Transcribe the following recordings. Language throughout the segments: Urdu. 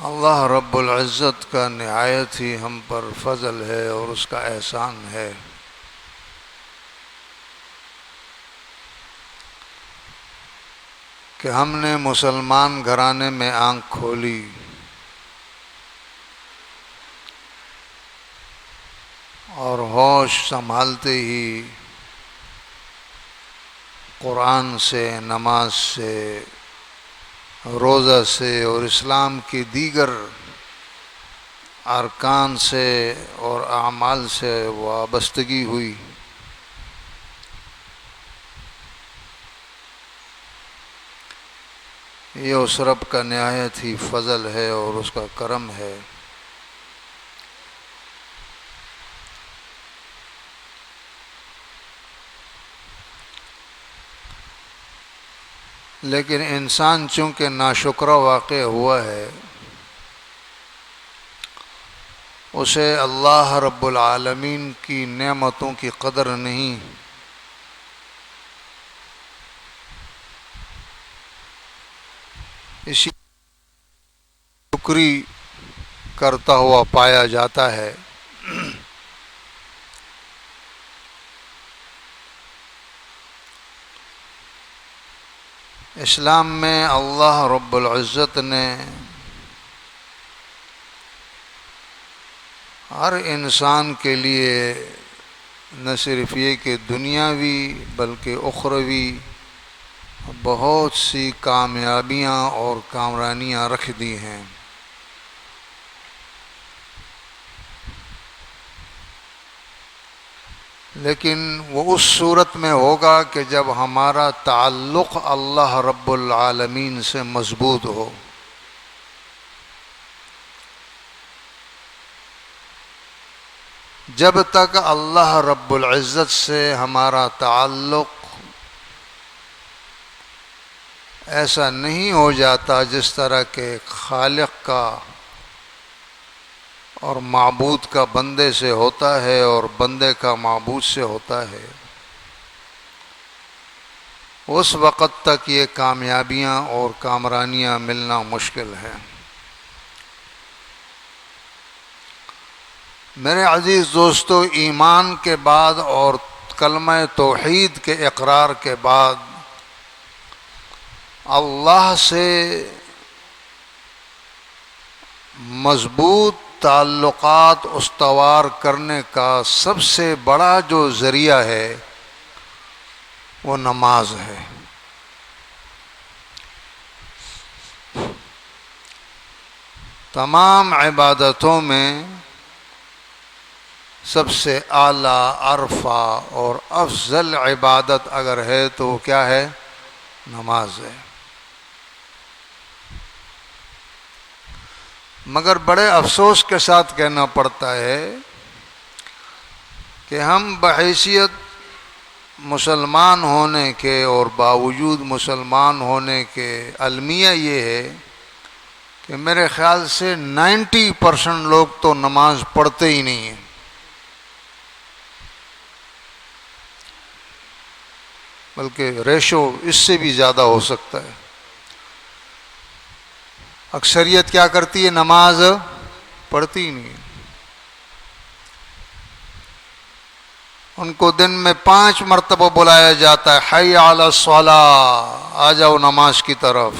اللہ رب العزت کا نہایت ہی ہم پر فضل ہے اور اس کا احسان ہے کہ ہم نے مسلمان گھرانے میں آنکھ کھولی اور ہوش سنبھالتے ہی قرآن سے، نماز سے، روزہ سے اور اسلام کی دیگر ارکان سے اور اعمال سے وابستگی ہوئی۔ یہ اس رب کا نہایت ہی فضل ہے اور اس کا کرم ہے۔ لیکن انسان چونکہ ناشکرہ واقع ہوا ہے، اسے اللہ رب العالمین کی نعمتوں کی قدر نہیں، اسی شکری کرتا ہوا پایا جاتا ہے۔ اسلام میں اللہ رب العزت نے ہر انسان کے لیے نہ صرف یہ کہ دنیاوی بلکہ اخروی بہت سی کامیابیاں اور کامرانیاں رکھ دی ہیں۔ لیکن وہ اس صورت میں ہوگا کہ جب ہمارا تعلق اللہ رب العالمین سے مضبوط ہو۔ جب تک اللہ رب العزت سے ہمارا تعلق ایسا نہیں ہو جاتا جس طرح کہ خالق کا اور معبود کا بندے سے ہوتا ہے اور بندے کا معبود سے ہوتا ہے، اس وقت تک یہ کامیابیاں اور کامرانیاں ملنا مشکل ہے۔ میرے عزیز دوستو، ایمان کے بعد اور کلمہ توحید کے اقرار کے بعد اللہ سے مضبوط تعلقات استوار کرنے کا سب سے بڑا جو ذریعہ ہے وہ نماز ہے۔ تمام عبادتوں میں سب سے اعلیٰ، ارفع اور افضل عبادت اگر ہے تو وہ کیا ہے؟ نماز ہے۔ مگر بڑے افسوس کے ساتھ کہنا پڑتا ہے کہ ہم بحیثیت مسلمان ہونے کے اور باوجود مسلمان ہونے کے المیہ یہ ہے کہ میرے خیال سے 90% لوگ تو نماز پڑھتے ہی نہیں ہیں۔ بلکہ ریشو اس سے بھی زیادہ ہو سکتا ہے۔ اکثریت کیا کرتی ہے؟ نماز پڑھتی ہی نہیں ہے۔ ان کو دن میں 5 مرتبہ بلایا جاتا ہے، حی علی الصلاۃ، آ جاؤ نماز کی طرف،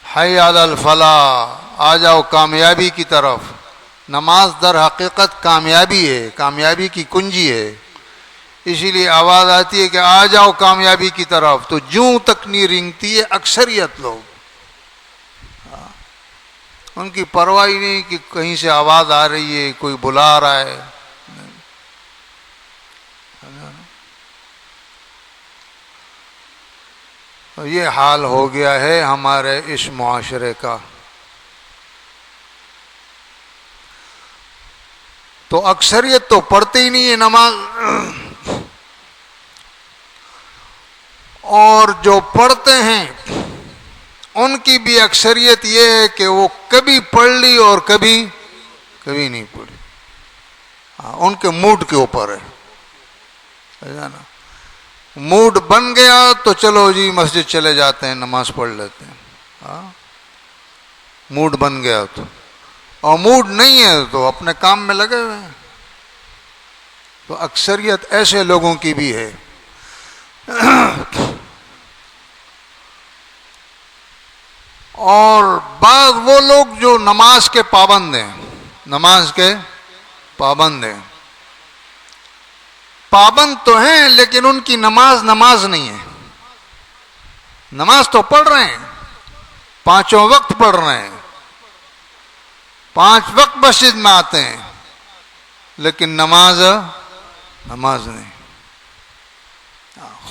حی علی الفلاح، آ جاؤ کامیابی کی طرف۔ نماز در حقیقت کامیابی ہے، کامیابی کی کنجی ہے۔ اسی لیے آواز آتی ہے کہ آ جاؤ کامیابی کی طرف، تو جوں تک نہیں رینگتی ہے اکثریت لوگ۔ ان کی پرواہ ہی نہیں کہ کہیں سے آواز آ رہی ہے، کوئی بلا رہا ہے۔ یہ حال ہو گیا ہے ہمارے اس معاشرے کا۔ تو اکثریت تو پڑھتے ہی نہیں ہے نماز، اور جو پڑھتے ہیں ان کی بھی اکثریت یہ ہے کہ وہ کبھی پڑھ لی اور کبھی نہیں پڑھی۔ ان کے موڈ کے اوپر ہے نا، موڈ بن گیا تو چلو جی مسجد چلے جاتے ہیں، نماز پڑھ لیتے ہیں۔ موڈ بن گیا تو، اور موڈ نہیں ہے تو اپنے کام میں لگے ہوئے ہیں. تو اکثریت ایسے لوگوں کی بھی ہے. اور بعض وہ لوگ جو نماز کے پابند ہیں، نماز کے پابند ہیں، پابند تو ہیں لیکن ان کی نماز نہیں ہے. نماز تو پڑھ رہے ہیں، پانچوں وقت پڑھ رہے ہیں، 5 وقت مسجد میں آتے ہیں، لیکن نماز نہیں.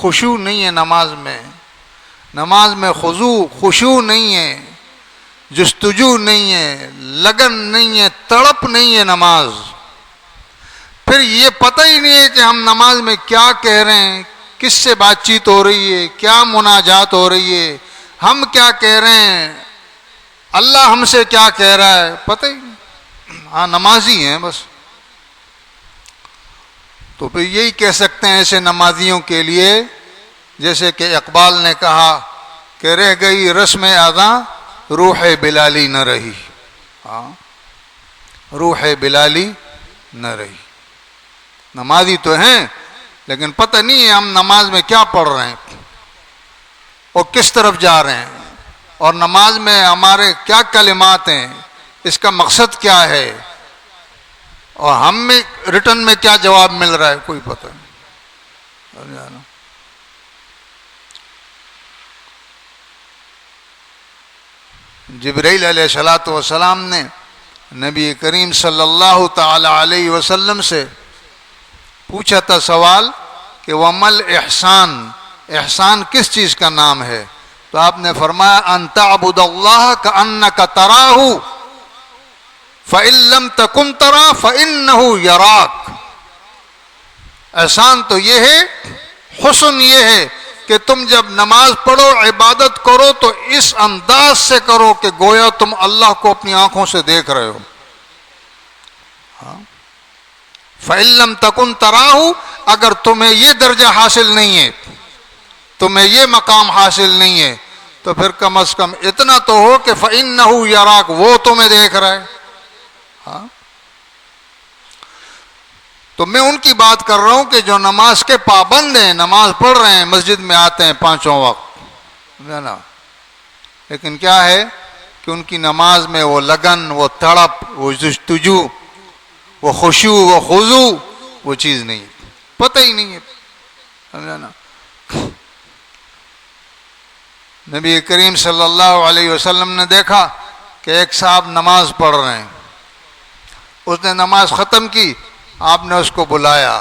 خشوع نہیں ہے نماز میں، نماز میں خشوع نہیں ہے، جستجو نہیں ہے، لگن نہیں ہے، تڑپ نہیں ہے نماز. پھر یہ پتہ ہی نہیں ہے کہ ہم نماز میں کیا کہہ رہے ہیں، کس سے بات چیت ہو رہی ہے، کیا مناجات ہو رہی ہے، ہم کیا کہہ رہے ہیں، اللہ ہم سے کیا کہہ رہا ہے، پتہ ہی نہیں. ہاں نمازی ہیں بس. تو پھر یہی کہہ سکتے ہیں ایسے نمازیوں کے لیے، جیسے کہ اقبال نے کہا کہ رہ گئی رسم اذاں روح بلالی نہ رہی. ہاں روح بلالی نہ رہی. نمازی تو ہیں لیکن پتہ نہیں ہے ہم نماز میں کیا پڑھ رہے ہیں اور کس طرف جا رہے ہیں، اور نماز میں ہمارے کیا کلمات ہیں، اس کا مقصد کیا ہے، اور ہم میں ریٹرن میں کیا جواب مل رہا ہے، کوئی پتہ نہیں. جبرائیل علیہ السلام نے نبی کریم صلی اللہ تعالی علیہ وسلم سے پوچھا تھا سوال کہ وَمَل احسان، احسان کس چیز کا نام ہے؟ تو آپ نے فرمایا ان تعبد اللہ کأنک تراہ فإن لم تکن تراہ فإنہ یراک. احسان تو یہ ہے، حسن یہ ہے کہ تم جب نماز پڑھو، عبادت کرو تو اس انداز سے کرو کہ گویا تم اللہ کو اپنی آنکھوں سے دیکھ رہے ہو. فَإِن لَمْ تَكُنْ تَرَاهُ، اگر تمہیں یہ درجہ حاصل نہیں ہے، تمہیں یہ مقام حاصل نہیں ہے، تو پھر کم از کم اتنا تو ہو کہ فَإِنَّهُ يَرَاكَ، وہ تمہیں دیکھ رہا ہے. ہاں تو میں ان کی بات کر رہا ہوں کہ جو نماز کے پابند ہیں، نماز پڑھ رہے ہیں، مسجد میں آتے ہیں 5 وقت، لیکن کیا ہے کہ ان کی نماز میں وہ لگن، وہ تڑپ، وہ جستجو، وہ خشوع، وہ خضوع، وہ چیز نہیں ہے، پتہ ہی نہیں ہے. نبی کریم صلی اللہ علیہ وسلم نے دیکھا کہ ایک صاحب نماز پڑھ رہے ہیں، اس نے نماز ختم کی، آپ نے اس کو بلایا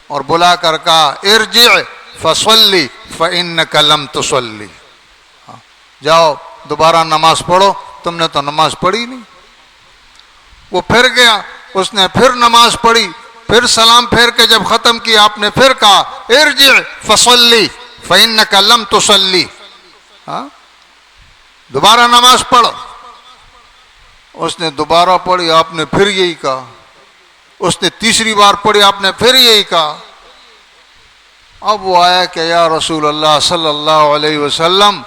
اور بلا کر کہا ارجع فصلی فإنک لم تصلی، جاؤ دوبارہ نماز پڑھو، تم نے تو نماز پڑھی نہیں. وہ پھر گیا، اس نے پھر نماز پڑھی، پھر سلام پھیر کے جب ختم کی، آپ نے پھر کہا ارجع فصلی فإنک لم تصلی، دوبارہ نماز پڑھو. اس نے دوبارہ پڑھی، آپ نے پھر یہی کہا. اس نے تیسری بار پڑھی، آپ نے پھر یہی کہا. اب وہ آیا کہ یا رسول اللہ صلی اللہ علیہ وسلم،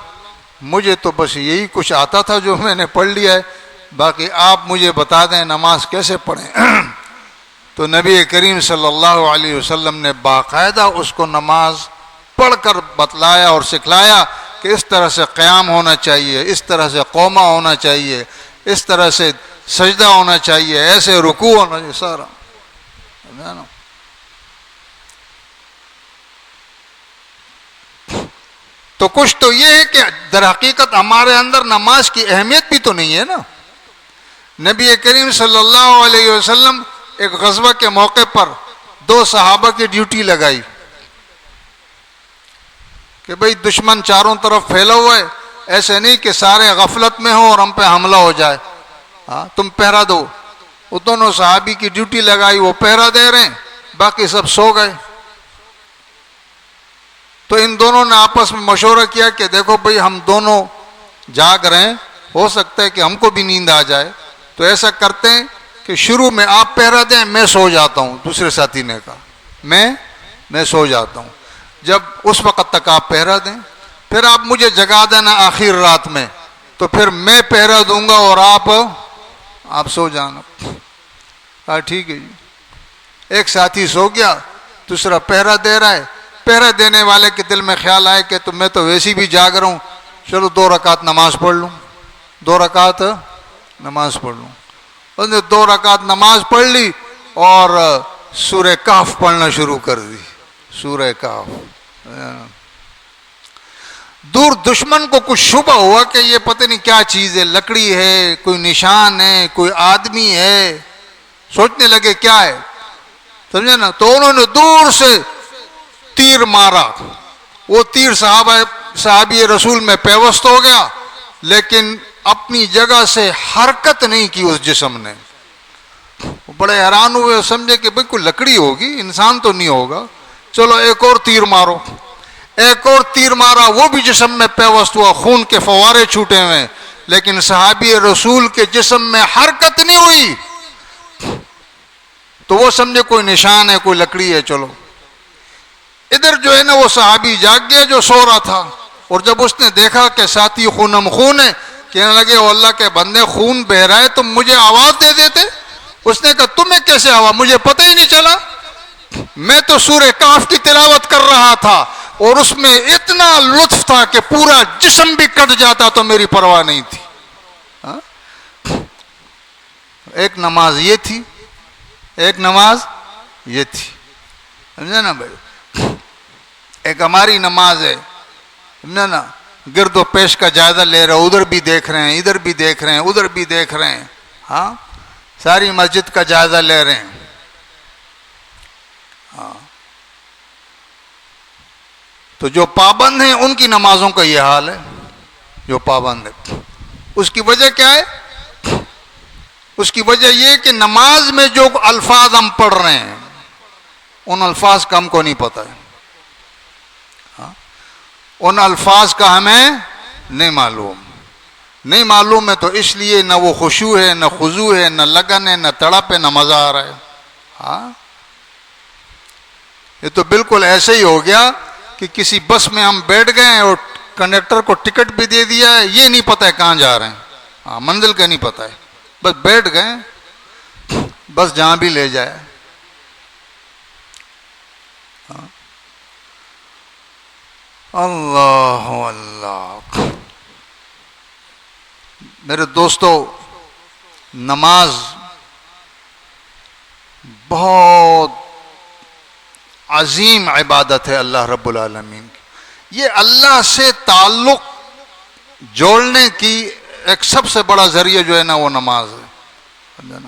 مجھے تو بس یہی کچھ آتا تھا جو میں نے پڑھ لیا ہے، باقی آپ مجھے بتا دیں نماز کیسے پڑھیں. تو نبی کریم صلی اللہ علیہ وسلم نے باقاعدہ اس کو نماز پڑھ کر بتلایا اور سکھلایا کہ اس طرح سے قیام ہونا چاہیے، اس طرح سے قومہ ہونا چاہیے، اس طرح سے سجدہ ہونا چاہیے، ایسے رکوع ہونا چاہیے، سارا. تو کچھ تو یہ ہے کہ در حقیقت ہمارے اندر نماز کی اہمیت بھی تو نہیں ہے نا. نبی کریم صلی اللہ علیہ وسلم ایک غزوہ کے موقع پر 2 صحابہ کی ڈیوٹی لگائی کہ بھئی دشمن چاروں طرف پھیلا ہوا ہے، ایسے نہیں کہ سارے غفلت میں ہوں اور ہم پہ حملہ ہو جائے، تم پہرا دو. وہ دونوں صحابی کی ڈیوٹی لگائی، وہ پہرا دے رہے ہیں، باقی سب سو گئے. تو ان دونوں نے آپس میں مشورہ کیا کہ دیکھو بھئی ہم دونوں جاگ رہے ہیں، ہو سکتا ہے کہ ہم کو بھی نیند آ جائے، تو ایسا کرتے ہیں کہ شروع میں آپ پہرا دیں، میں سو جاتا ہوں. دوسرے ساتھی نے کہا میں سو جاتا ہوں، جب اس وقت تک آپ پہرا دیں، پھر آپ مجھے جگا دینا آخر رات میں، تو پھر میں پہرا دوں گا اور آپ سو جانا. کہا ٹھیک ہے جی. ایک ساتھی سو گیا, دوسرا پہرا دے رہا ہے. پہرا دینے والے کے دل میں خیال آئے کہ میں تو ویسی بھی جاگ رہا ہوں, چلو 2 رکعت نماز پڑھ لوں, 2 رکعت نماز پڑھ لوں. اس نے 2 رکعت نماز پڑھ لی اور سورہ کہف پڑھنا شروع کر دی. سورہ کہف. دور دشمن کو کچھ شبہ ہوا کہ یہ پتہ نہیں کیا چیز ہے, لکڑی ہے, کوئی نشان ہے, کوئی آدمی ہے. سوچنے لگے کیا ہے, سمجھے نا. تو انہوں نے دور سے تیر مارا. وہ تیر صحابی رسول میں پیوست ہو گیا, لیکن اپنی جگہ سے حرکت نہیں کی اس جسم نے. بڑے حیران ہوئے, سمجھے کہ بھئی کوئی لکڑی ہوگی, انسان تو نہیں ہوگا. چلو ایک اور تیر مارو. ایک اور تیر مارا, وہ بھی جسم میں پیوست ہوا, خون کے فوارے چھوٹے ہوئے, لیکن صحابی رسول کے جسم میں حرکت نہیں ہوئی. تو وہ سمجھے کوئی نشان ہے, کوئی لکڑی ہے. چلو ادھر جو ہے نا وہ صحابی جاگ گیا جو سو رہا تھا, اور جب اس نے دیکھا کہ ساتھی خونم خون ہے, کہنے لگے او اللہ کے بندے خون بہ رہا ہے, تم مجھے آواز دے دیتے. اس نے کہا تمہیں کیسے آواز, مجھے پتہ ہی نہیں چلا. میں تو سورہ کہف کی تلاوت کر رہا تھا اور اس میں اتنا لطف تھا کہ پورا جسم بھی کٹ جاتا تو میری پرواہ نہیں تھی. ایک نماز یہ تھی, ایک نماز یہ تھی. سمجھا نا بھائی. ایک ہماری نماز ہے, سمجھا نا, گرد و پیش کا جائزہ لے رہے, ادھر بھی دیکھ رہے ہیں, ادھر بھی دیکھ رہے ہیں, ادھر بھی دیکھ رہے ہیں. ہاں, ساری مسجد کا جائزہ لے رہے ہیں. ہاں, تو جو پابند ہیں ان کی نمازوں کا یہ حال ہے. جو پابند ہے, اس کی وجہ کیا ہے؟ اس کی وجہ یہ کہ نماز میں جو الفاظ ہم پڑھ رہے ہیں ان الفاظ کا ہم کو نہیں پتہ ہے. ان الفاظ کا ہمیں نہیں معلوم ہے. تو اس لیے نہ وہ خشوع ہے, نہ خضوع ہے, نہ لگن ہے, نہ تڑپ ہے, نہ مزہ آ رہا ہے. ہاں, یہ تو بالکل ایسے ہی ہو گیا کہ کسی بس میں ہم بیٹھ گئے اور کنڈکٹر کو ٹکٹ بھی دے دیا ہے, یہ نہیں پتہ ہے کہاں جا رہے ہیں. ہاں, منزل کا نہیں پتہ ہے, بس بیٹھ گئے, بس جہاں بھی لے جائے. اللہ اللہ. میرے دوستو, نماز بہت عظیم عبادت ہے اللہ رب العالمین کی. یہ اللہ سے تعلق جوڑنے کی ایک سب سے بڑا ذریعہ جو ہے نا وہ نماز ہے.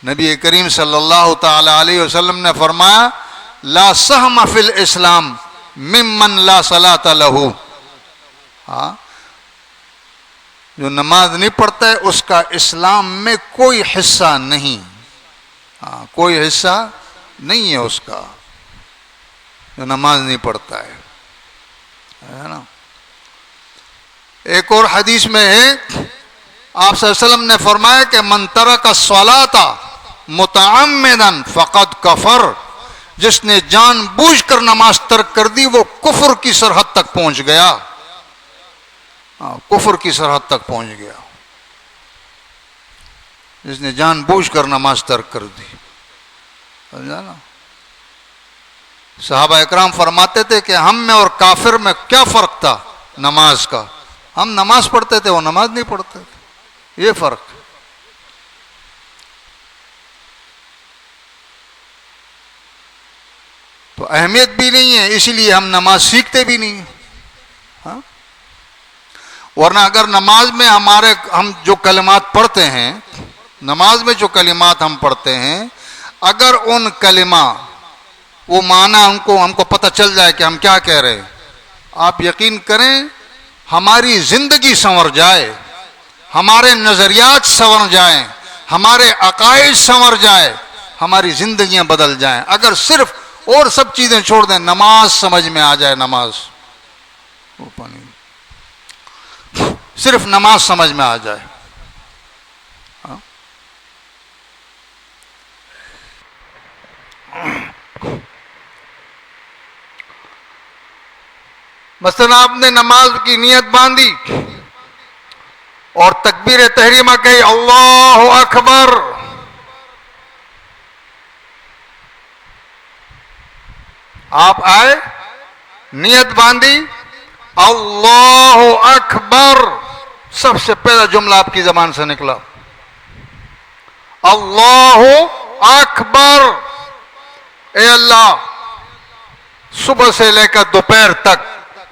نبی کریم صلی اللہ تعالی علیہ وسلم نے فرمایا لا سہم فی الاسلام ممن لا صلاۃ لہ. ہاں, جو نماز نہیں پڑھتا ہے اس کا اسلام میں کوئی حصہ نہیں. ہاں, کوئی حصہ نہیں ہے اس کا, جو نماز نہیں پڑھتا ہے نا. ایک اور حدیث میں ہے آپ صلی اللہ علیہ وسلم نے فرمایا کہ من ترک الصلاۃ متعمدا فقد کفر. جس نے جان بوجھ کر نماز ترک کر دی وہ کفر کی سرحد تک پہنچ گیا. کفر کی سرحد تک پہنچ گیا جس نے جان بوجھ کر نماز ترک کر دی. نا, صحابہ اکرام فرماتے تھے کہ ہم میں اور کافر میں کیا فرق تھا نماز کا. ہم نماز پڑھتے تھے, وہ نماز نہیں پڑھتے تھے, یہ فرق. تو اہمیت بھی نہیں ہے, اسی لیے ہم نماز سیکھتے بھی نہیں. ہاں, ورنہ اگر نماز میں ہم جو کلمات پڑھتے ہیں, نماز میں جو کلمات ہم پڑھتے ہیں, اگر ان کلمہ وہ معنی ہم کو پتہ چل جائے کہ ہم کیا کہہ رہے ہیں, آپ یقین کریں ہماری زندگی سنور جائے, ہمارے نظریات سنور جائیں, ہمارے عقائد سنور جائے, ہماری زندگیاں بدل جائیں. اگر صرف اور سب چیزیں چھوڑ دیں, نماز سمجھ میں آ جائے, نماز صرف نماز سمجھ میں آ جائے. مثلا آپ نے نماز کی نیت باندھی, اور تکبیر تحریمہ کہی اللہ اکبر، آپ آئے، نیت باندھی، اللہ اکبر، سب سے پہلا جملہ آپ کی زبان سے نکلا اللہ اکبر۔ اے اللہ، صبح سے لے کر دوپہر تک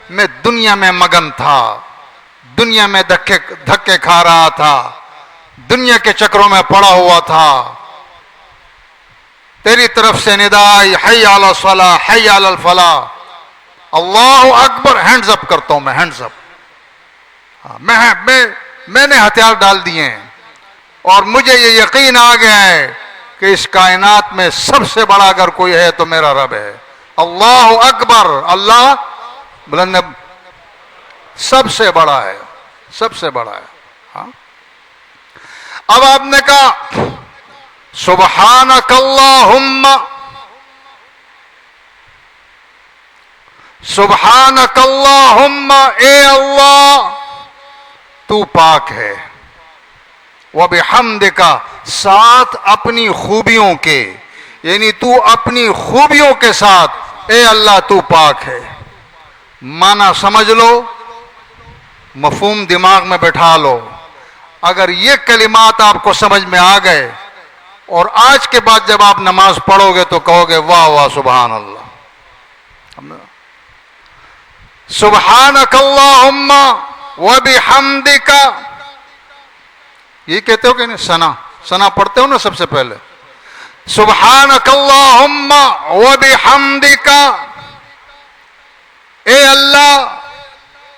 میں دنیا میں مگن تھا، دنیا میں دھکے کھا رہا تھا، دنیا کے چکروں میں پڑا ہوا تھا، تیری طرف سے ندا آئی حی علی الصلاح حی علی الفلاح، اللہ اکبر، ہینڈز اپ کرتا ہوں میں، ہینڈز اپ، میں نے ہتھیار ڈال دیے ہیں، اور مجھے یہ یقین آ گیا ہے کہ اس کائنات میں سب سے بڑا اگر کوئی ہے تو میرا رب ہے، اللہ اکبر، اللہ بلند سب سے بڑا ہے، سب سے بڑا ہے۔ ہاں؟ اب آپ نے کہا سبحانک اللہم، سبحانک اللہم، اے اللہ تو پاک ہے، وبحمدک، ساتھ اپنی خوبیوں کے، یعنی تو اپنی خوبیوں کے ساتھ اے اللہ تو پاک ہے۔ معنی سمجھ لو، مفہوم دماغ میں بٹھا لو، اگر یہ کلمات آپ کو سمجھ میں آ گئے اور آج کے بعد جب آپ نماز پڑھو گے تو کہو گے واہ واہ سبحان اللہ، سبحانک اللہم وبحمدک، یہ کہتے ہو کہ نہیں، ثنا پڑھتے ہو نا سب سے پہلے، سبحانک اللہم وبحمدک، اے اللہ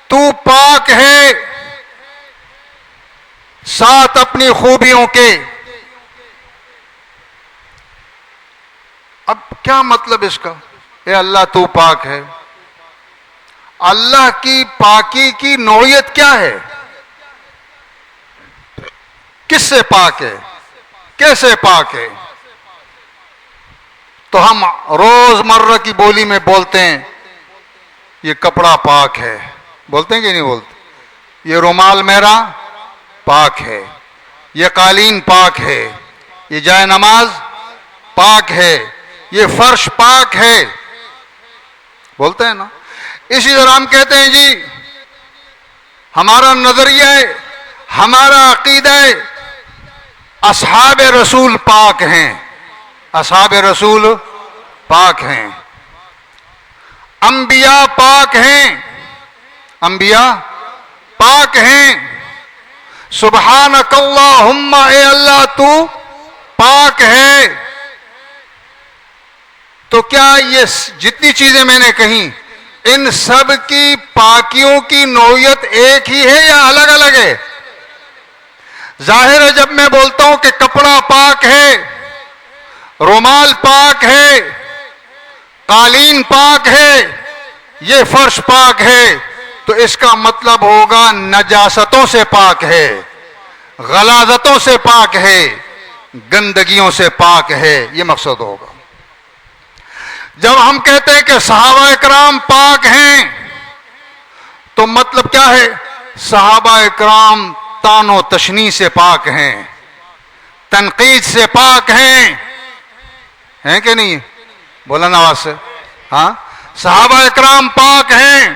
تو پاک ہے ساتھ اپنی خوبیوں کے۔ اب کیا مطلب اس کا؟ اے اللہ تو پاک ہے، اللہ کی پاکی کی نوعیت کیا ہے؟ کس سے پاک ہے؟ کیسے پاک ہے؟ تو ہم روز مرہ کی بولی میں بولتے ہیں یہ کپڑا پاک ہے، بولتے ہیں کہ نہیں بولتے؟ یہ رومال میرا پاک ہے، یہ قالین پاک ہے، یہ جائے نماز پاک ہے، یہ فرش پاک ہے، بولتے ہیں نا؟ اسی طرح ہم کہتے ہیں جی ہمارا نظریہ ہے، ہمارا عقیدہ ہے، اصحاب رسول پاک ہیں، اصحاب رسول پاک ہیں، انبیاء پاک ہیں، انبیاء پاک ہیں، سبحانک اللہم، اے اللہ تو پاک ہے۔ تو کیا یہ جتنی چیزیں میں نے کہیں ان سب کی پاکیوں کی نوعیت ایک ہی ہے یا الگ الگ ہے؟ ظاہر ہے جب میں بولتا ہوں کہ کپڑا پاک ہے، رومال پاک ہے، قالین پاک ہے، یہ فرش پاک ہے، تو اس کا مطلب ہوگا نجاستوں سے پاک ہے، غلاظتوں سے پاک ہے، گندگیوں سے پاک ہے، یہ مقصد ہوگا۔ جب ہم کہتے ہیں کہ صحابہ اکرام پاک ہیں تو مطلب کیا ہے؟ صحابہ اکرام طعن و تشنیع سے پاک ہیں، تنقید سے پاک ہیں کہ نہیں؟ بولنا آواز سے، ہاں؟ صحابہ اکرام پاک ہیں،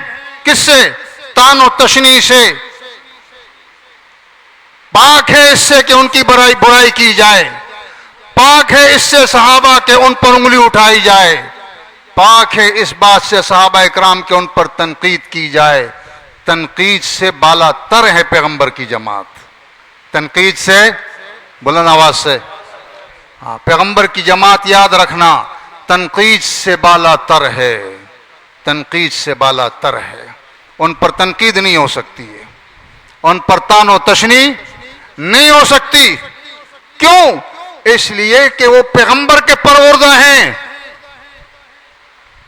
کس سے؟ طعن و تشنیع سے، پاک ہے اس سے کہ ان کی برائی کی جائے، پاک ہے اس سے صحابہ کے ان پر انگلی اٹھائی جائے، پاک ہے اس بات سے صحابہ اکرام کے ان پر تنقید کی جائے۔ تنقید سے بالا تر ہے پیغمبر کی جماعت، تنقید سے، بلند آواز سے، ہاں، پیغمبر کی جماعت یاد رکھنا تنقید سے بالا تر ہے، تنقید سے بالا تر ہے، ان پر تنقید نہیں ہو سکتی ہے، ان پر طعن و تشنیع نہیں ہو سکتی۔ کیوں؟ اس لیے کہ وہ پیغمبر کے پروردہ ہیں،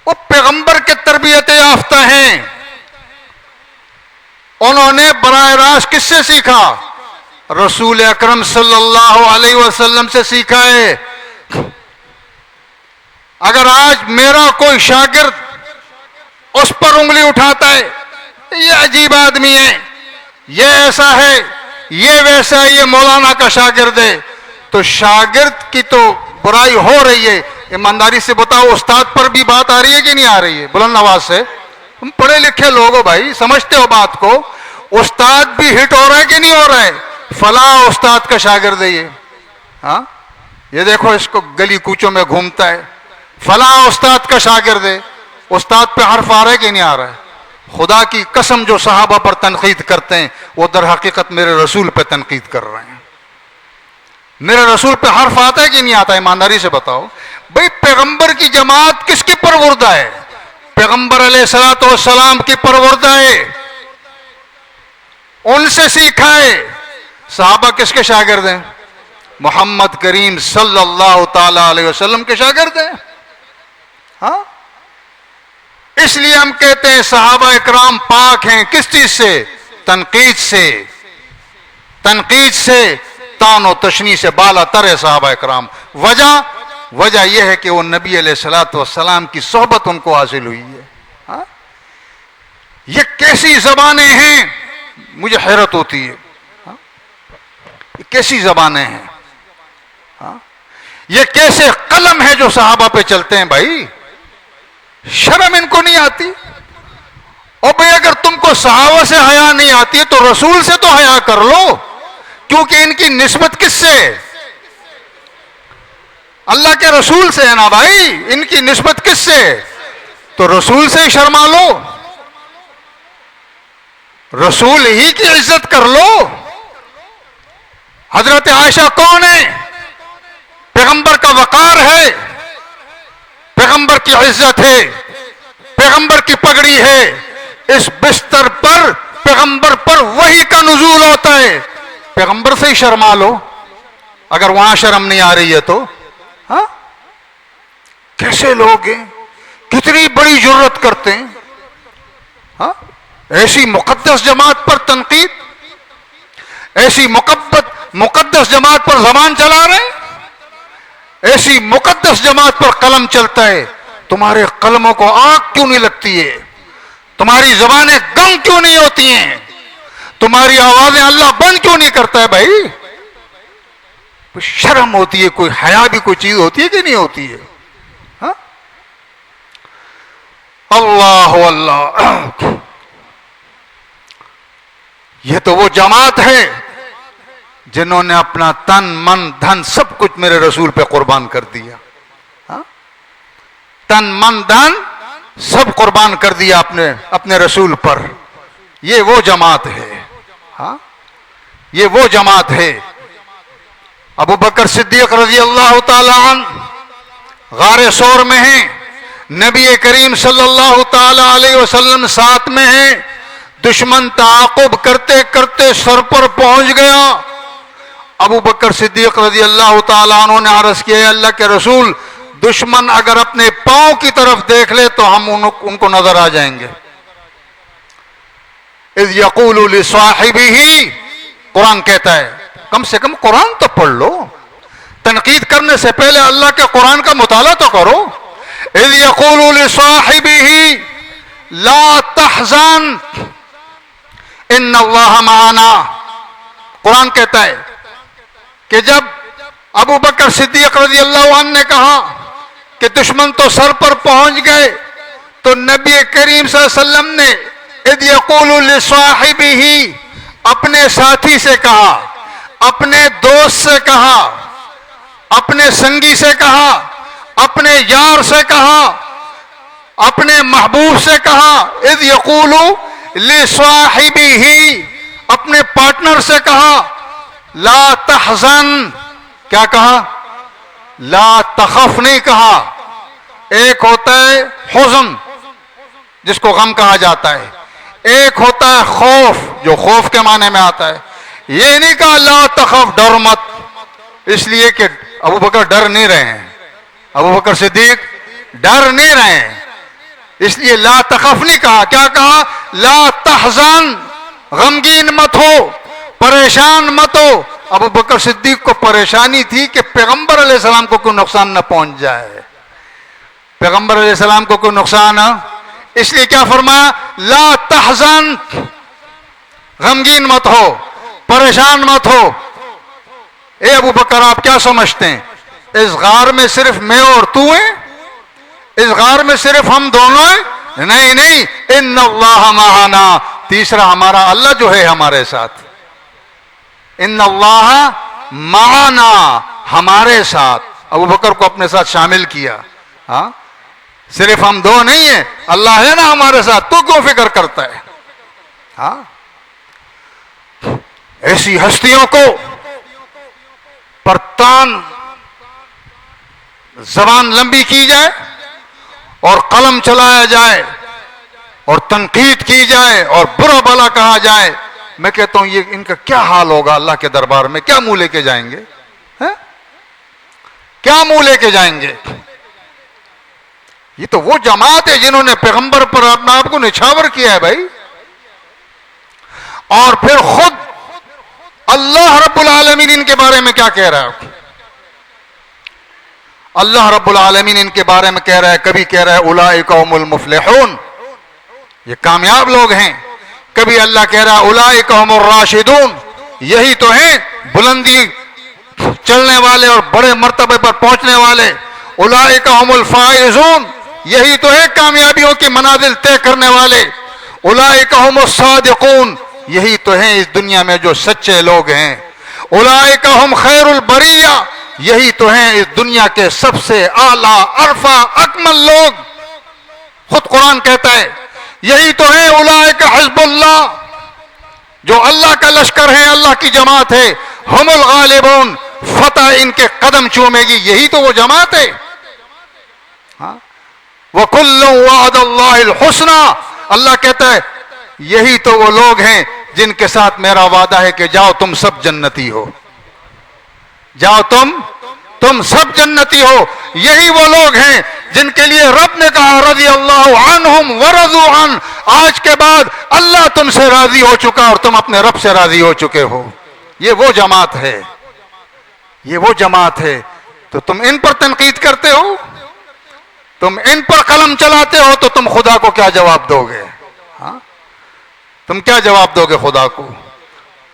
وہ پیغمبر کے تربیت یافتہ ہیں، انہوں نے براہ راست کس سے سیکھا؟ رسول اکرم صلی اللہ علیہ وسلم سے سیکھا ہے۔ اگر آج میرا کوئی شاگرد اس پر انگلی اٹھاتا ہے، یہ عجیب آدمی ہے، یہ ایسا ہے، یہ ویسا ہے، یہ مولانا کا شاگرد ہے، تو شاگرد کی تو برائی ہو رہی ہے، ایمانداری سے بتاؤ استاد پر بھی بات آ رہی ہے کہ نہیں آ رہی ہے؟ بلند آواز سے، تم پڑھے لکھے لوگ ہو بھائی، سمجھتے ہو بات کو، استاد بھی ہٹ ہو رہا ہے کہ نہیں ہو رہا ہے؟ فلاں استاد کا شاگرد ہے یہ، ہاں یہ دیکھو اس کو گلی کوچوں میں گھومتا ہے، فلاں استاد کا شاگرد ہے، استاد پہ حرف آ رہا ہے کہ نہیں آ رہا ہے؟ خدا کی قسم جو صحابہ پر تنقید کرتے ہیں وہ در حقیقت میرے رسول پہ تنقید کر رہے ہیں۔ میرے رسول پہ حرف آتا ہے کہ نہیں آتا ہے؟ ایمانداری سے بتاؤ بھئی، پیغمبر کی جماعت کس کی پروردہ ہے؟ پیغمبر علیہ الصلوۃ والسلام کی پروردہ ہے، ان سے سیکھا ہے۔ صحابہ کس کے شاگرد ہیں؟ محمد کریم صلی اللہ تعالی علیہ وسلم کے شاگرد ہیں۔ ہاں، اس لیے ہم کہتے ہیں صحابہ اکرام پاک ہیں، کس چیز سے؟ تنقید سے، تنقید سے، تان و تشنیع سے بالا تر ہے صحابہ اکرام۔ وجہ یہ ہے کہ وہ نبی علیہ الصلوۃ والسلام کی صحبت ان کو حاصل ہوئی ہے۔ ہاں؟ یہ کیسی زبانیں ہیں، مجھے حیرت ہوتی ہے، ہاں؟ یہ کیسی زبانیں ہیں، ہاں؟ یہ کیسے قلم ہے جو صحابہ پہ چلتے ہیں بھائی، شرم ان کو نہیں آتی؟ اور بھئی اگر تم کو صحابہ سے حیا نہیں آتی ہے تو رسول سے تو حیا کر لو، کیونکہ ان کی نسبت کس سے؟ اللہ کے رسول سے ہے نا بھائی، ان کی نسبت کس سے؟ تو رسول سے ہی شرما لو، رسول ہی کی عزت کر لو۔ حضرت عائشہ کون ہے؟ پیغمبر کا وقار ہے، پیغمبر کی عزت ہے، پیغمبر کی پگڑی ہے، اس بستر پر پیغمبر پر وحی کا نزول ہوتا ہے، پیغمبر سے ہی شرما لو اگر وہاں شرم نہیں آ رہی ہے تو۔ ہاں، کیسے لوگ ہیں، کتنی بڑی جرت کرتے ہیں، ہاں؟ ایسی مقدس جماعت پر تنقید، ایسی مقدس جماعت پر زبان چلا رہے ہیں، ایسی مقدس جماعت پر قلم چلتا ہے، تمہارے قلموں کو آگ کیوں نہیں لگتی ہے؟ تمہاری زبانیں گم کیوں نہیں ہوتی ہیں؟ تمہاری آوازیں اللہ بند کیوں نہیں کرتا ہے بھائی؟ کوئی شرم ہوتی ہے، کوئی حیا بھی کوئی چیز ہوتی ہے کہ نہیں ہوتی ہے؟ ہاں؟ اللہ اللہ، یہ تو وہ جماعت ہے جنہوں نے اپنا تن من دھن سب کچھ میرے رسول پہ قربان کر دیا۔ ہاں؟ تن من دھن سب قربان کر دیا اپنے رسول پر، یہ وہ جماعت ہے۔ ہاں، یہ وہ جماعت ہے۔ ابو بکر صدیق رضی اللہ تعالی عنہ غار ثور میں ہیں، نبی کریم صلی اللہ تعالی علیہ وسلم ساتھ میں ہیں، دشمن تعاقب کرتے کرتے سر پر پہنچ گیا۔ ابو بکر صدیق رضی اللہ تعالی عنہ نے عرض کیا، اے اللہ کے رسول، دشمن اگر اپنے پاؤں کی طرف دیکھ لے تو ہم ان کو نظر آ جائیں گے۔ اذ یقول لصاحبہ، قرآن کہتا ہے کم سے کم قرآن تو پڑھ لو، تنقید کرنے سے پہلے اللہ کے قرآن کا مطالعہ تو کرو۔ اذ یقول لصاحبہ لا تحزن ان اللہ معنا، قرآن کہتا ہے کہ جب ابو بکر صدیق رضی اللہ عنہ نے کہا کہ دشمن تو سر پر پہنچ گئے، تو نبی کریم صلی اللہ علیہ وسلم نے اذ یقول لصاحبہ، اپنے ساتھی سے کہا، اپنے دوست سے کہا، اپنے سنگی سے کہا، اپنے یار سے کہا، اپنے محبوب سے کہا، اذ یقول لصاحبہ، اپنے پارٹنر سے کہا، لا تحزن، کیا کہا؟ لا تخف نہیں کہا۔ ایک ہوتا ہے حزن جس کو غم کہا جاتا ہے، ایک ہوتا ہے خوف جو خوف کے معنی میں آتا ہے۔ یہ نہیں کہا لا تخف، ڈر مت، اس لیے کہ ابو بکر ڈر نہیں رہے ہیں، ابو بکر صدیق ڈر نہیں رہے ہیں، اس لیے لا تخف نہیں کہا۔ کیا کہا؟ لا تحزن، غمگین مت ہو، پریشان مت ہو۔ ابو بکر صدیق کو پریشانی تھی کہ پیغمبر علیہ السلام کو کوئی نقصان نہ پہنچ جائے، پیغمبر علیہ السلام کو کوئی نقصان، اس لیے کیا فرمایا؟ لا تحزن، غمگین مت ہو۔ پریشان مت ہو. اے ابو بکر آپ کیا سمجھتے ہیں اس غار میں صرف میں اور تو ہیں؟ اس غار میں صرف ہم دونوں ہیں؟ نہیں نہیں، ان اللہ معنا، تیسرا ہمارا اللہ جو ہے ہمارے ساتھ. ان اللہ معنا، ہمارے ساتھ. ابو بکر کو اپنے ساتھ شامل کیا. ہاں صرف ہم دو نہیں ہیں، اللہ ہے نا ہمارے ساتھ، تو کیوں فکر کرتا ہے؟ ہاں ایسی ہستیوں کو پر تان زبان لمبی کی جائے اور قلم چلایا جائے اور تنقید کی جائے اور برا بھلا کہا جائے، میں کہتا ہوں یہ ان کا کیا حال ہوگا اللہ کے دربار میں؟ کیا منہ لے کے جائیں گے؟ کیا منہ لے کے جائیں گے؟ یہ تو وہ جماعت ہے جنہوں نے پیغمبر پر اپنا آپ کو نچھاور کیا ہے بھائی. اور پھر خود اللہ رب العالمین ان کے بارے میں کیا کہہ رہا ہے؟ اللہ رب العالمین ان کے بارے میں کہہ رہا ہے، کبھی کہہ رہا ہے اولئک هم المفلحون، یہ کامیاب لوگ ہیں. کبھی اللہ کہہ رہا ہے اولئک هم الراشدون، یہی تو ہیں بلندی چلنے والے اور بڑے مرتبے پر پہنچنے والے. اولئک هم الفائزون، یہی تو ہے کامیابیوں کی منازل طے کرنے والے. اولئک هم الصادقون، یہی تو ہیں اس دنیا میں جو سچے لوگ ہیں. اولئک هم خیر البریہ، یہی تو ہیں اس دنیا کے سب سے اعلیٰ عرفہ اکمل لوگ. خود قرآن کہتا ہے یہی تو ہیں اولئک حزب اللہ، جو اللہ کا لشکر ہے، اللہ کی جماعت ہے. ہم الغالبون، فتح ان کے قدم چومے گی، یہی تو وہ جماعت ہے. وَكُلٌّ وَعَدَ اللَّهِ الْحُسْنَى، اللہ کہتا ہے یہی تو وہ لوگ ہیں جن کے ساتھ میرا وعدہ ہے کہ جاؤ تم سب جنتی ہو، جاؤ تم سب جنتی ہو. یہی وہ لوگ ہیں جن کے لیے رب نے کہا رضی اللہ عنہم ورضوا عنہ، آج کے بعد اللہ تم سے راضی ہو چکا اور تم اپنے رب سے راضی ہو چکے ہو. یہ وہ جماعت ہے، یہ وہ جماعت ہے. تو تم ان پر تنقید کرتے ہو، تم ان پر قلم چلاتے ہو، تو تم خدا کو کیا جواب دو گے؟ تم کیا جواب دو گے خدا کو؟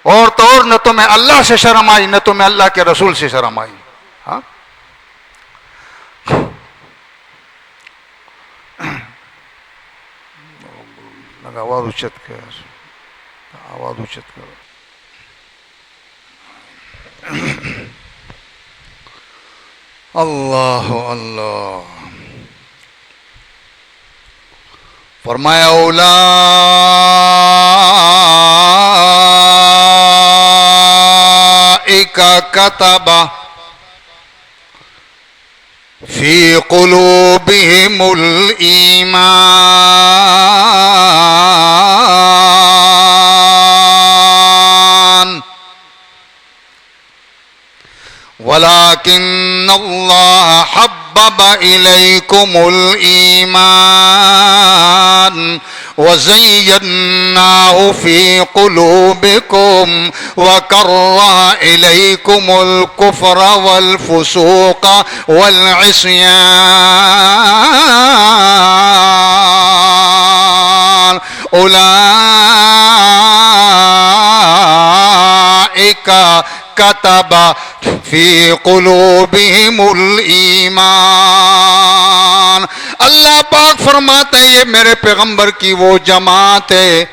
اور تو اور نہ تمہیں اللہ سے شرم آئی، نہ تمہیں اللہ کے رسول سے شرم آئی. آواز اچت کر، آواز اچت کرو. اللہ اللہ. فرمایا اولئک کتب فی قلوبہم الایمان ولكن الله حبب إليكم الإيمان وزيناه في قلوبكم وكره إليكم الكفر والفسوق والعصيان أولئك كتب فی قلوبہم الایمان. اللہ پاک فرماتے ہیں یہ میرے پیغمبر کی وہ جماعت ہے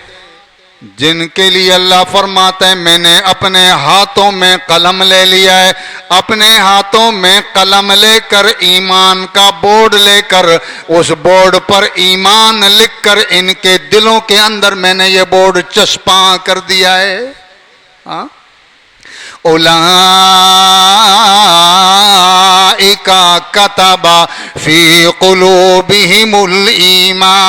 جن کے لیے اللہ فرماتا ہے میں نے اپنے ہاتھوں میں قلم لے لیا ہے، اپنے ہاتھوں میں قلم لے کر ایمان کا بورڈ لے کر اس بورڈ پر ایمان لکھ کر ان کے دلوں کے اندر میں نے یہ بورڈ چسپاں کر دیا ہے. اولئک کتب فی قلوبہم الایمان.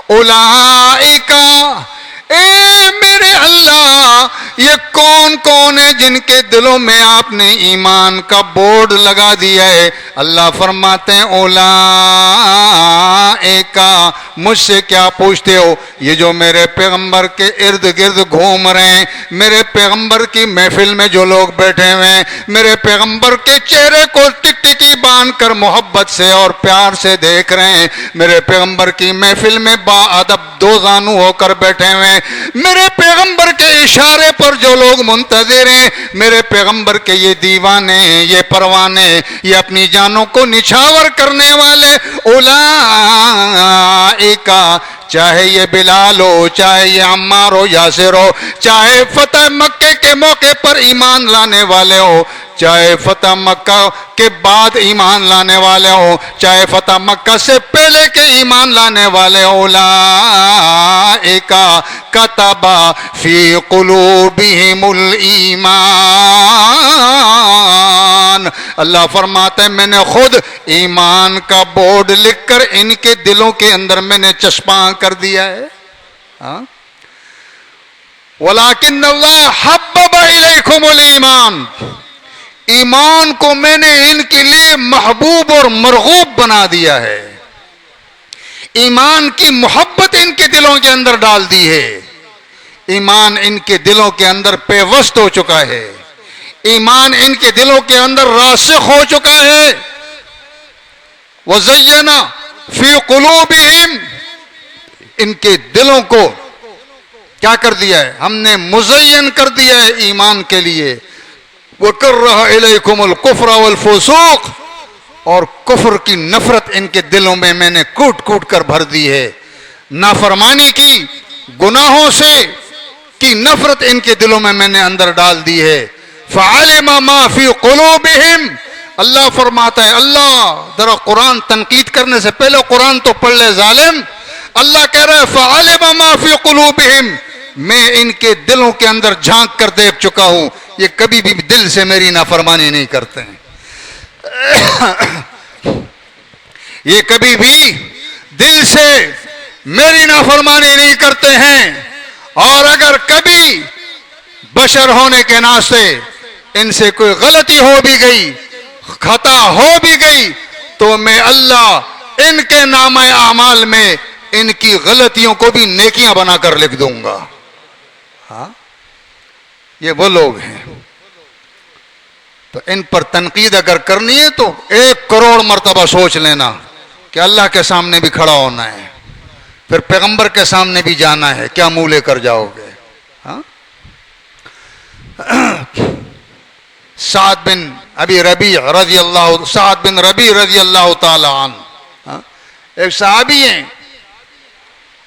اولئک، اے میرے اللہ یہ کون کون ہیں جن کے دلوں میں آپ نے ایمان کا بورڈ لگا دیا ہے؟ اللہ فرماتے ہیں اولئک، مجھ سے کیا پوچھتے ہو؟ یہ جو میرے پیغمبر کے ارد گرد گھوم رہے ہیں، میرے پیغمبر کی محفل میں جو لوگ بیٹھے ہوئے ہیں، میرے پیغمبر کے چہرے کو ٹکٹکی باندھ کر محبت سے اور پیار سے دیکھ رہے ہیں، میرے پیغمبر کی محفل میں با ادب دو زانو ہو کر بیٹھے ہوئے ہیں، میرے پیغمبر کے اشارے پر جو لوگ منتظر ہیں، میرے پیغمبر کے یہ دیوانے، یہ پروانے، یہ اپنی جانوں کو نچھاور کرنے والے، اولئک، چاہے یہ بلال ہو، چاہے یہ عمار ہو، یاسر ہو، چاہے فتح مکے کے موقع پر ایمان لانے والے ہو، چاہے فتح مکہ کے بعد ایمان لانے والے ہو، چاہے فتح مکہ سے پہلے کے ایمان لانے والے ہو، اولئک کتب فی قلوبہم الایمان، اللہ فرماتا ہے میں نے خود ایمان کا بورڈ لکھ کر ان کے دلوں کے اندر میں نے چسپاں کر دیا ہے۔ وَلَٰكِنَّ اللَّهَ حَبَّبَ إِلَيْكُمُ الْإِيمَانَ، ایمان کو میں نے ان کے لیے محبوب اور مرغوب بنا دیا ہے، ایمان کی محبت ان کے دلوں کے اندر ڈال دی ہے، ایمان ان کے دلوں کے اندر پیوست ہو چکا ہے، ایمان ان کے دلوں کے اندر راسخ ہو چکا ہے۔ وَزَيَّنَ فِي قُلُوبِهِمْ، ان کے دلوں کو کیا کر دیا ہے؟ ہم نے مزین کر دیا ہے ایمان کے لیے۔ وَكَرَّهَ إِلَيْكُمُ الْكُفْرَ وَالْفُسُوقَ، اور کفر کی نفرت ان کے دلوں میں میں نے کوٹ کوٹ کر بھر دی ہے، نافرمانی کی، گناہوں سے کی نفرت ان کے دلوں میں میں نے اندر ڈال دی ہے۔ فَعَلِمَ مَا فِي قُلُوبِهِمْ، اللہ فرماتا ہے، اللہ ذرا قرآن تنقید کرنے سے پہلے قرآن تو پڑھ لے ظالم، اللہ کہہ رہا ہے فَعَلِمَ مَا فِي قُلُوبِهِمْ، میں ان کے دلوں کے اندر جھانک کر دیکھ چکا ہوں، یہ کبھی بھی دل سے میری نافرمانی نہیں کرتے ہیں، یہ کبھی بھی دل سے میری نافرمانی نہیں کرتے ہیں، اور اگر کبھی بشر ہونے کے ناطے ان سے کوئی غلطی ہو بھی گئی، خطا ہو بھی گئی، تو میں اللہ ان کے نامہ اعمال میں ان کی غلطیوں کو بھی نیکیاں بنا کر لکھ دوں گا۔ ہاں، یہ وہ لوگ ہیں، تو ان پر تنقید اگر کرنی ہے تو 1,000,000 مرتبہ سوچ لینا کہ اللہ کے سامنے بھی کھڑا ہونا ہے، پھر پیغمبر کے سامنے بھی جانا ہے، کیا منہ لے کر جاؤ گے؟ ہاں، سعد بن ربیع رضی اللہ تعالی عنہ، ایک صحابی ہیں،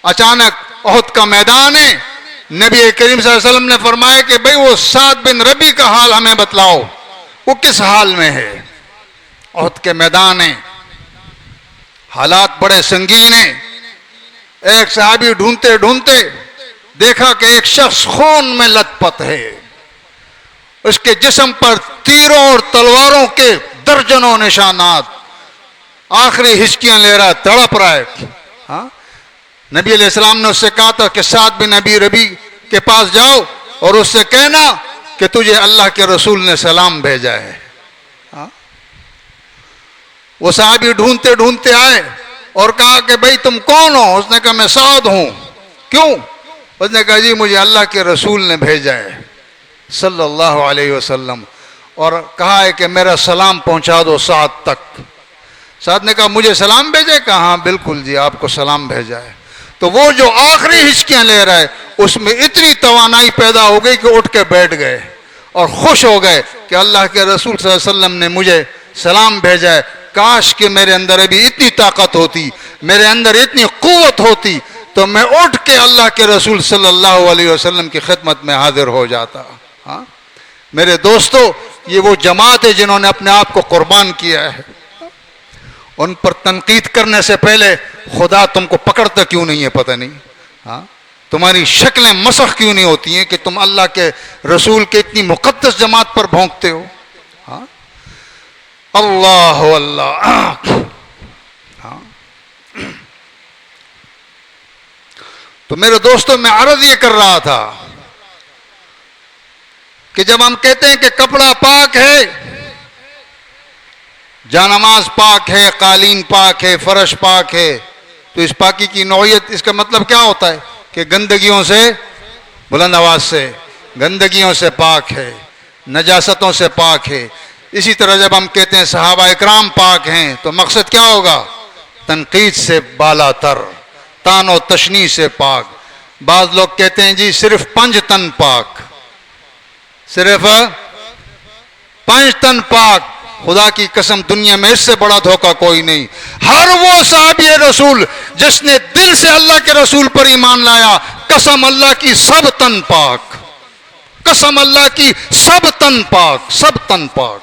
اچانک احد کا میدان ہے، نبی کریم صلی اللہ علیہ وسلم نے فرمایا کہ بھئی وہ سعد بن ربیع کا حال ہمیں بتلاؤ، وہ کس حال میں ہے؟ احد کے میدان ہیں، حالات بڑے سنگین ہیں، ایک صحابی ڈھونڈتے ڈھونڈتے دیکھا کہ ایک شخص خون میں لت پت ہے، اس کے جسم پر تیروں اور تلواروں کے درجنوں نشانات، آخری ہچکیاں لے رہا ہے، تڑپ رہا ہے۔ ہاں، نبی علیہ السلام نے اس سے کہا تھا کہ سعد بن ربیع کے پاس جاؤ اور اس سے کہنا کہ تجھے اللہ کے رسول نے سلام بھیجا ہے۔ ہاں، وہ صحابی ڈھونڈتے ڈھونڈتے آئے اور کہا کہ بھئی تم کون ہو؟ اس نے کہا میں سعد ہوں۔ کیوں؟ اس نے کہا جی مجھے اللہ کے رسول نے بھیجا ہے صلی اللہ علیہ وسلم، اور کہا ہے کہ میرا سلام پہنچا دو سعد تک۔ سعد نے کہا مجھے سلام بھیجے؟ کہا ہاں بالکل جی، آپ کو سلام بھیجا ہے۔ تو وہ جو آخری ہچکیاں لے رہا ہے اس میں اتنی توانائی پیدا ہو گئی کہ اٹھ کے بیٹھ گئے اور خوش ہو گئے کہ اللہ کے رسول صلی اللہ علیہ وسلم نے مجھے سلام بھیجا ہے، کاش کہ میرے اندر ابھی اتنی طاقت ہوتی، میرے اندر اتنی قوت ہوتی تو میں اٹھ کے اللہ کے رسول صلی اللہ علیہ وسلم کی خدمت میں حاضر ہو جاتا۔ ہاں میرے دوستو، یہ وہ جماعت ہے جنہوں نے اپنے آپ کو قربان کیا ہے، ان پر تنقید کرنے سے پہلے خدا تم کو پکڑتا کیوں نہیں ہے پتہ نہیں، ہاں تمہاری شکلیں مسخ کیوں نہیں ہوتی ہیں کہ تم اللہ کے رسول کے اتنی مقدس جماعت پر بھونکتے ہو۔ ہاں اللہ اللہ۔ ہاں تو میرے دوستوں، میں عرض یہ کر رہا تھا کہ جب ہم کہتے ہیں کہ کپڑا پاک ہے، جانماز پاک ہے، قالین پاک ہے، فرش پاک ہے، تو اس پاکی کی نوعیت، اس کا مطلب کیا ہوتا ہے کہ گندگیوں سے، بلند آواز سے، گندگیوں سے پاک ہے، نجاستوں سے پاک ہے۔ اسی طرح جب ہم کہتے ہیں صحابہ اکرام پاک ہیں تو مقصد کیا ہوگا؟ تنقید سے بالا تر، تان و تشنیع سے پاک۔ بعض لوگ کہتے ہیں جی صرف 5 تن پاک، صرف 5 تن پاک۔ خدا کی قسم دنیا میں اس سے بڑا دھوکہ کوئی نہیں۔ ہر وہ صحابی رسول جس نے دل سے اللہ کے رسول پر ایمان لایا، قسم اللہ کی سب تن پاک، قسم اللہ کی سب تن پاک، سب تن پاک۔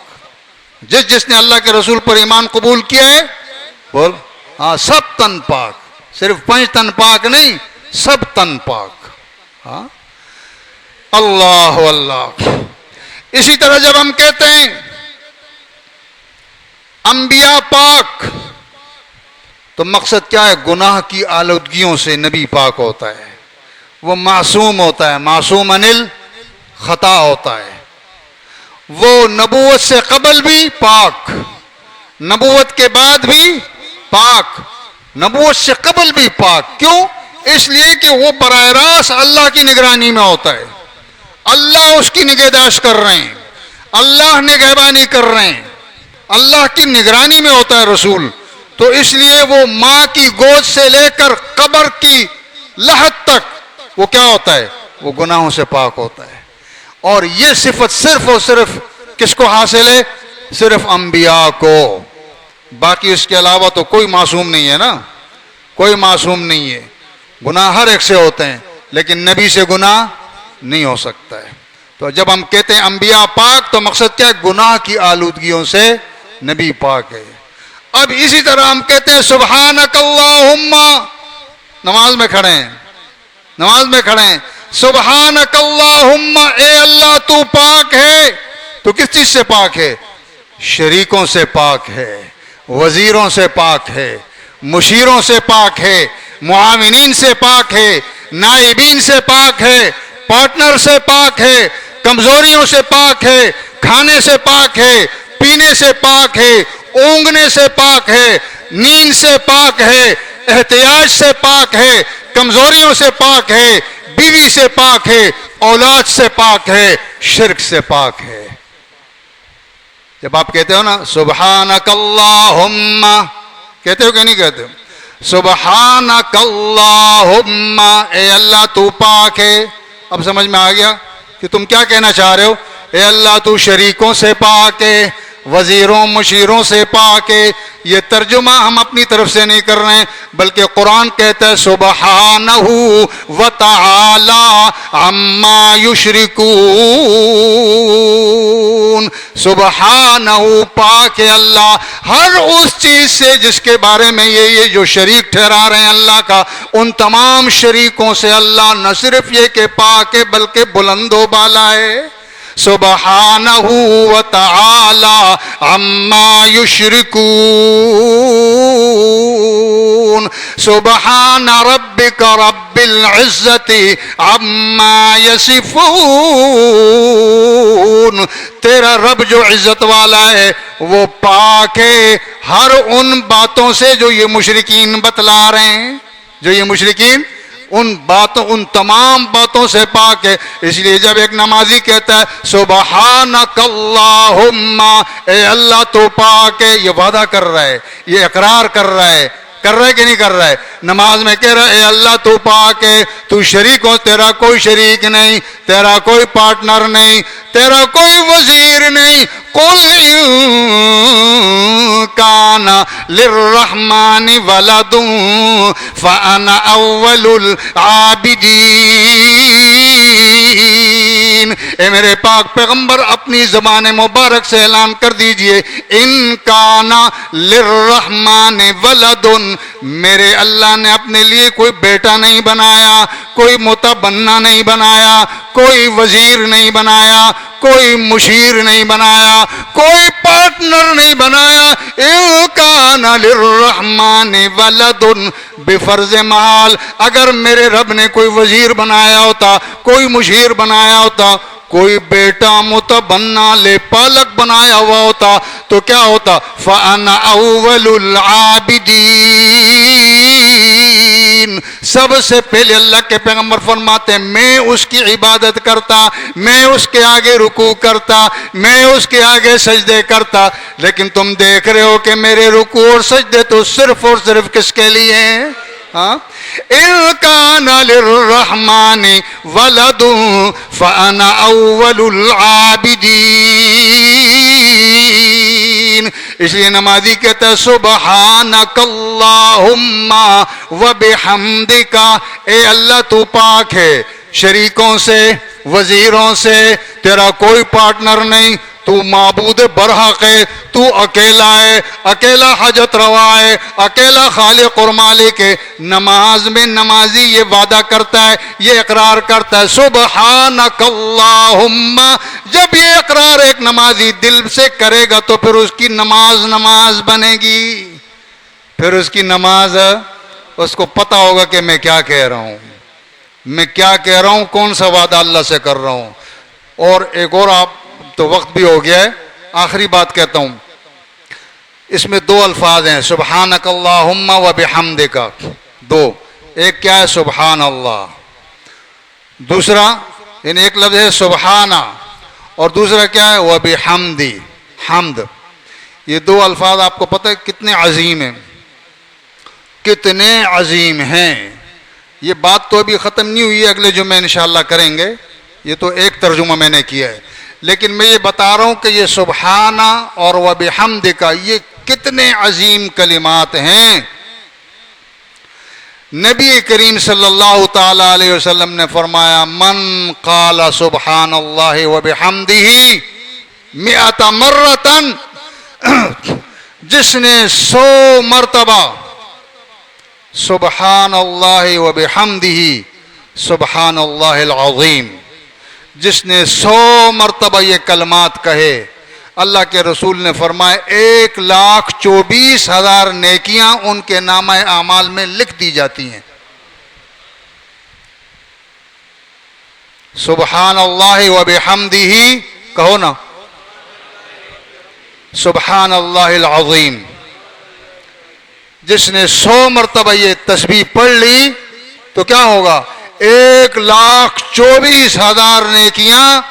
جس نے اللہ کے رسول پر ایمان قبول کیا ہے، بول ہاں، سب تن پاک، صرف 5 تن پاک نہیں، سب تن پاک۔ ہاں، اللہ اللہ۔ اسی طرح جب ہم کہتے ہیں انبیاء پاک، تو مقصد کیا ہے؟ گناہ کی آلودگیوں سے نبی پاک ہوتا ہے، وہ معصوم ہوتا ہے، معصوم انل خطا ہوتا ہے۔ وہ نبوت سے قبل بھی پاک، نبوت کے بعد بھی پاک، نبوت سے قبل بھی پاک۔ کیوں؟ اس لیے کہ وہ براہ راست اللہ کی نگرانی میں ہوتا ہے، اللہ اس کی نگہداشت کر رہے ہیں، اللہ نگہبانی کر رہے ہیں، اللہ کی نگرانی میں ہوتا ہے رسول۔ تو اس لیے وہ ماں کی گود سے لے کر قبر کی لحد تک وہ کیا ہوتا ہے؟ وہ گناہوں سے پاک ہوتا ہے۔ اور یہ صفت صرف اور صرف کس کو حاصل ہے؟ صرف انبیاء کو۔ باقی اس کے علاوہ تو کوئی معصوم نہیں ہے نا، کوئی معصوم نہیں ہے۔ گناہ ہر ایک سے ہوتے ہیں، لیکن نبی سے گناہ نہیں ہو سکتا ہے۔ تو جب ہم کہتے ہیں انبیاء پاک تو مقصد کیا ہے؟ گناہ کی آلودگیوں سے نبی پاک ہے۔ اب اسی طرح ہم کہتے ہیں سبحانک اللہم، نماز میں کھڑے ہیں، نماز میں کھڑے ہیں، سبحانک اللہم، اے اللہ تو پاک ہے۔ تو کس چیز سے پاک ہے؟ شریکوں سے پاک ہے، وزیروں سے پاک ہے، مشیروں سے پاک ہے، معاونین سے پاک ہے، نائبین سے پاک ہے، پارٹنر سے پاک ہے، کمزوریوں سے پاک ہے، کھانے سے پاک ہے، پینے سے پاک ہے، اونگنے سے پاک ہے، نیند سے پاک ہے، احتیاج سے پاک ہے، کمزوریوں سے پاک ہے، بیوی سے پاک ہے، اولاد سے پاک ہے، شرک سے پاک ہے۔ جب آپ کہتے ہو نا سبحانک اللہم، کہتے ہو کہ نہیں کہتے ہو؟ سبحانک اللہم، اے اللہ تو پاک ہے۔ اب سمجھ میں آ گیا کہ تم کیا کہنا چاہ رہے ہو؟ اے اللہ تو شریکوں سے پاک ہے، وزیروں مشیروں سے پاک ہے۔ یہ ترجمہ ہم اپنی طرف سے نہیں کر رہے ہیں، بلکہ قرآن کہتا ہے سبحانہ وتعالی عما یشرکون۔ سبحانہ، پاک ہے اللہ ہر اس چیز سے جس کے بارے میں یہ جو شریک ٹھہرا رہے ہیں اللہ کا، ان تمام شریکوں سے اللہ نہ صرف یہ کہ پاک ہے بلکہ بلند و بالا ہے۔ سبحانہ وتعالی عما یشرکون۔ سبحان ربک رب العزت عما یصفون۔ تیرا رب جو عزت والا ہے وہ پاک ہے ہر ان باتوں سے جو یہ مشرکین بتلا رہے ہیں، جو یہ مشرکین ان باتوں، ان تمام باتوں سے پاک ہے۔ اس لیے جب ایک نمازی کہتا ہے سبحانک اللہم، اے اللہ تو پاک ہے، یہ وعدہ کر رہا ہے، یہ اقرار کر رہا ہے کہ نہیں کر رہا ہے؟ نماز میں کہہ رہا ہے اے اللہ تو پاک ہے، تو شریک ہو، تیرا کوئی شریک نہیں، تیرا کوئی پارٹنر نہیں، تیرا کوئی وزیر نہیں۔ قل ان کان للرحمن ولد فانا اول العابدین۔ اے میرے پاک پیغمبر اپنی زبان مبارک سے اعلان کر دیجئے ان کان للرحمن ولد، میرے اللہ نے اپنے لیے کوئی بیٹا نہیں بنایا، کوئی متبنہ نہیں بنایا، کوئی وزیر نہیں بنایا، کوئی مشیر نہیں بنایا، کوئی پارٹنر نہیں بنایا۔ ان کان للرحمن ولد، بفرض محال اگر میرے رب نے کوئی وزیر بنایا ہوتا، کوئی مشیر بنایا ہوتا، کوئی بیٹا متبنا لے پالک بنایا ہوا ہوتا تو کیا ہوتا؟ فَأَنَا أَوَّلُ الْعَابِدِينَ، سب سے پہلے اللہ کے پیغمبر فرماتے ہیں میں اس کی عبادت کرتا، میں اس کے آگے رکوع کرتا، میں اس کے آگے سجدے کرتا. لیکن تم دیکھ رہے ہو کہ میرے رکوع اور سجدے تو صرف اور صرف کس کے لیے ہیں؟ إِن كَانَ لِلرَّحْمَنِ وَلَدٌ فَأَنَا أَوَّلُ الْعَابِدِينَ. اس لیے نمازی کہتا ہے سبحانک اللہم وبحمدک، اے اللہ تو پاک ہے شریکوں سے، وزیروں سے، تیرا کوئی پارٹنر نہیں، تو معبود برحق ہے، تو اکیلا ہے، اکیلا حاجت روا ہے، اکیلا خالق اور مالک ہے. نماز میں نمازی یہ وعدہ کرتا ہے، یہ اقرار کرتا ہے سبحانک اللہم. جب یہ اقرار ایک نمازی دل سے کرے گا تو پھر اس کی نماز بنے گی، پھر اس کی نماز اس کو پتہ ہوگا کہ میں کیا کہہ رہا ہوں، میں کیا کہہ رہا ہوں، کون سا وعدہ اللہ سے کر رہا ہوں. اور ایک اور، آپ تو وقت بھی ہو گیا ہے، آخری بات کہتا ہوں. اس میں دو الفاظ ہیں سبحانک اللہم و بحمدک، دو. ایک کیا ہے؟ سبحان اللہ. دوسرا یعنی ایک لفظ ہے سبحانہ، اور دوسرا کیا ہے؟ و بحمدی، حمد. یہ دو الفاظ آپ کو پتہ ہے کتنے عظیم ہیں، کتنے عظیم ہیں. یہ بات تو ابھی ختم نہیں ہوئی ہے، اگلے جمعے انشاءاللہ کریں گے. یہ تو ایک ترجمہ میں نے کیا ہے، لیکن میں یہ بتا رہا ہوں کہ یہ سبحانہ اور وبحمدک یہ کتنے عظیم کلمات ہیں. نبی کریم صلی اللہ تعالی علیہ وسلم نے فرمایا من قال سبحان اللہ وبحمدہ 100 مرتن، جس نے 100 مرتبہ سبحان اللہ وبحمدہ سبحان اللہ العظیم، جس نے 100 مرتبہ یہ کلمات کہے، اللہ کے رسول نے فرمایا 1,24,000 نیکیاں ان کے نامہ اعمال میں لکھ دی جاتی ہیں. سبحان اللہ وبحمدہ کہو نا، سبحان اللہ العظیم. جس نے 100 مرتبہ یہ تسبیح پڑھ لی تو کیا ہوگا؟ 1,24,000 نیکیاں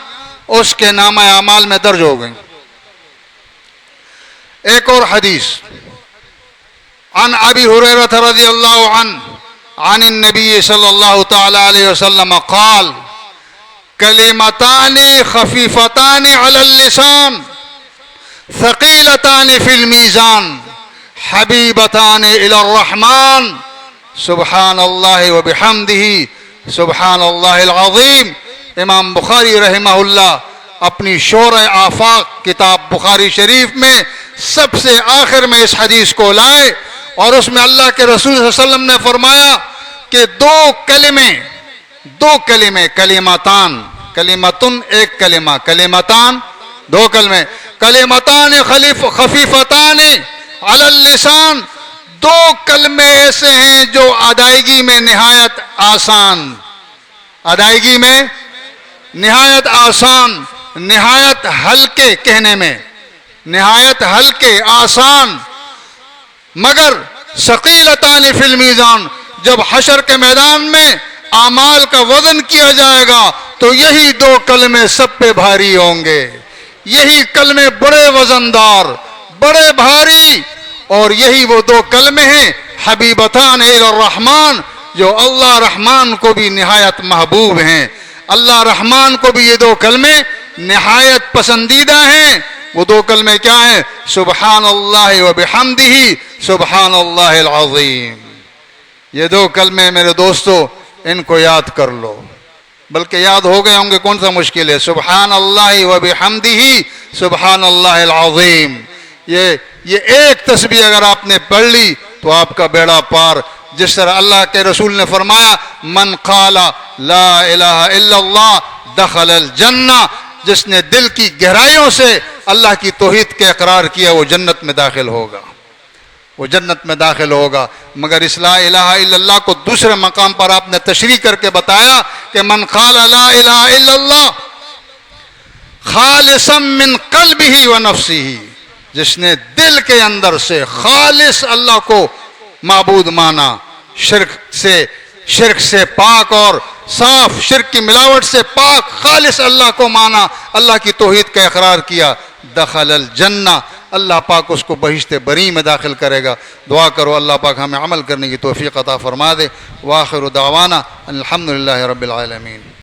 اس کے نامہ اعمال میں درج ہو گئیں. ایک اور حدیث عن ابی ہریرہ رضی اللہ عنہ عن النبی صلی اللہ تعالی علیہ وسلم قال کلمتان خفیفتان علی اللسان ثقیلتان فی المیزان حبیبتان الی الرحمن سبحان اللہ وبحمدہ سبحان اللہ العظیم. امام بخاری رحمہ اللہ اپنی شورۂ آفاق کتاب بخاری شریف میں سب سے آخر میں اس حدیث کو لائے، اور اس میں اللہ کے رسول صلی اللہ علیہ وسلم نے فرمایا کہ دو کلمے کلمتان، کلمتن ایک کلمہ، کلمتان دو کلمے، کلمتان خفیفتان علی اللسان، دو کلمے ایسے ہیں جو ادائیگی میں نہایت آسان، ادائیگی میں نہایت آسان، نہایت ہلکے کہنے میں، نہایت ہلکے آسان، مگر ثقیلتان فی المیزان، جب حشر کے میدان میں اعمال کا وزن کیا جائے گا تو یہی دو کلمے سب پہ بھاری ہوں گے. یہی کلمے بڑے وزندار، بڑے بھاری، اور یہی وہ دو کلمے ہیں حبیبتان الی الرحمن، جو اللہ رحمان کو بھی نہایت محبوب ہیں. اللہ رحمان کو بھی یہ دو کلمے نہایت پسندیدہ ہیں. وہ دو کلمے کیا ہیں؟ سبحان اللہ وبحمدہ سبحان اللہ العظیم. یہ دو کلمے میرے دوستو ان کو یاد کر لو، بلکہ یاد ہو گئے ہوں گے، کون سا مشکل ہے. سبحان اللہ وبحمدہ سبحان اللہ العظیم. یہ ایک تسبیح اگر آپ نے پڑھ لی تو آپ کا بیڑا پار. جس طرح اللہ کے رسول نے فرمایا من قال لا الہ الا اللہ دخل الجنہ، جس نے دل کی گہرائیوں سے اللہ کی توحید کے اقرار کیا وہ جنت میں داخل ہوگا، وہ جنت میں داخل ہوگا. مگر اس لا الہ الا اللہ کو دوسرے مقام پر آپ نے تشریح کر کے بتایا کہ من قال لا الہ الا اللہ خالصا من قلبه ونفسه، جس نے دل کے اندر سے خالص اللہ کو معبود مانا، شرک سے پاک اور صاف، شرک کی ملاوٹ سے پاک خالص اللہ کو مانا، اللہ کی توحید کا اقرار کیا، دخل الجنہ، اللہ پاک اس کو بہشت بری میں داخل کرے گا۔ دعا کرو اللہ پاک ہمیں عمل کرنے کی توفیق عطا فرما دے۔ وآخر دعوانا الحمدللہ رب العالمین۔